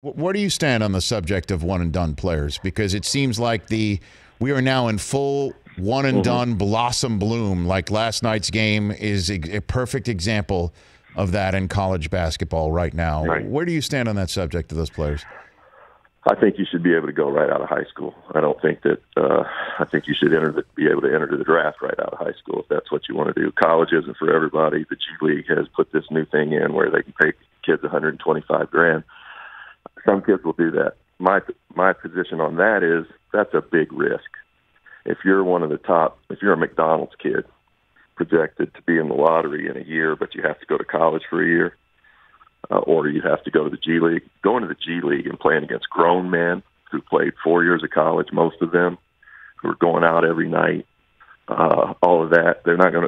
Where do you stand on the subject of one-and-done players? Because it seems like we are now in full one-and-done blossom bloom. Like last night's game is a perfect example of that in college basketball right now. Right. Where do you stand on that subject of those players? I think you should be able to go right out of high school. I don't think that. I think you should be able to enter the draft right out of high school if that's what you want to do. College isn't for everybody. The G League has put this new thing in where they can pay kids $125,000. Some kids will do that. My position on that is that's a big risk. If you're one of the top, if you're a McDonald's kid projected to be in the lottery in a year, but you have to go to college for a year, or you have to go to the G League, going to the G League and playing against grown men who played 4 years of college, most of them, who are going out every night, all of that,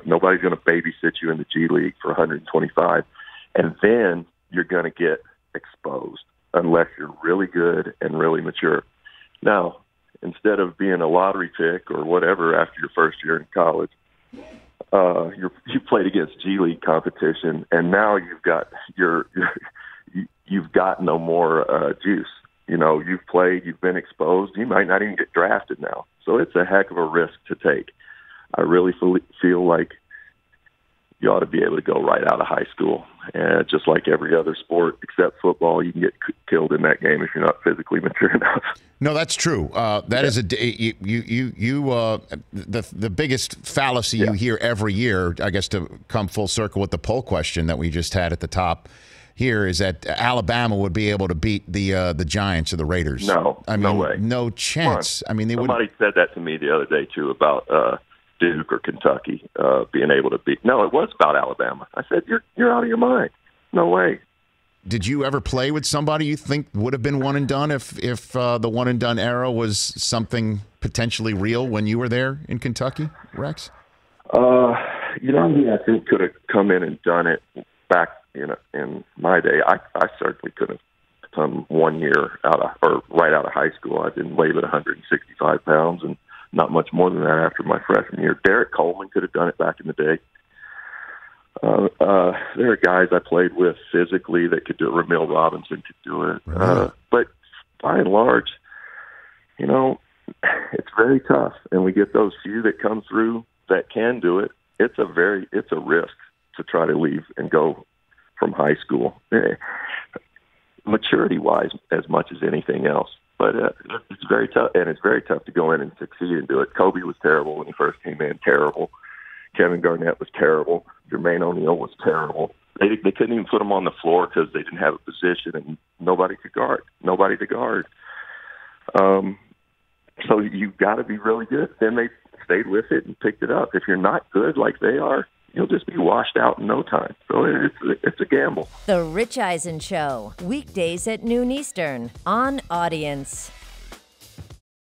nobody's going to babysit you in the G League for 125, and then you're going to get exposed unless you're really good and really mature. Now, instead of being a lottery pick or whatever after your first year in college, you played against G League competition, and now you've got no more juice. You know, you've played, you've been exposed. You might not even get drafted now. So it's a heck of a risk to take. I really feel like you ought to be able to go right out of high school. And just like every other sport except football, you can get killed in that game if you're not physically mature enough. No, that's true. That is the biggest fallacy you hear every year, I guess, to come full circle with the poll question that we just had at the top here, is that Alabama would be able to beat the Giants or the Raiders. No, I mean, no way. No chance. I mean, somebody said that to me the other day too about Duke or Kentucky being able to beat. No, it was about Alabama. I said, you're out of your mind. No way. Did you ever play with somebody you think would have been one and done if the one and done era was something potentially real when you were there in Kentucky, Rex? I think could have come in and done it back in my day. I certainly could have come 1 year right out of high school. I didn't weigh but 165 pounds and not much more than that after my freshman year. Derek Coleman could have done it back in the day. There are guys I played with physically that could do it. Ramil Robinson could do it. But by and large, it's very tough. And we get those few that come through that can do it. It's a risk to try to leave and go from high school, maturity-wise, as much as anything else. But it's very tough, and it's very tough to go in and succeed and do it. Kobe was terrible when he first came in, terrible. Kevin Garnett was terrible. Jermaine O'Neal was terrible. They couldn't even put him on the floor because they didn't have a position, and nobody to guard. So you've got to be really good. Then they stayed with it and picked it up. If you're not good like they are, you'll just be washed out in no time. So it's a gamble. The Rich Eisen Show, weekdays at noon Eastern on Audience.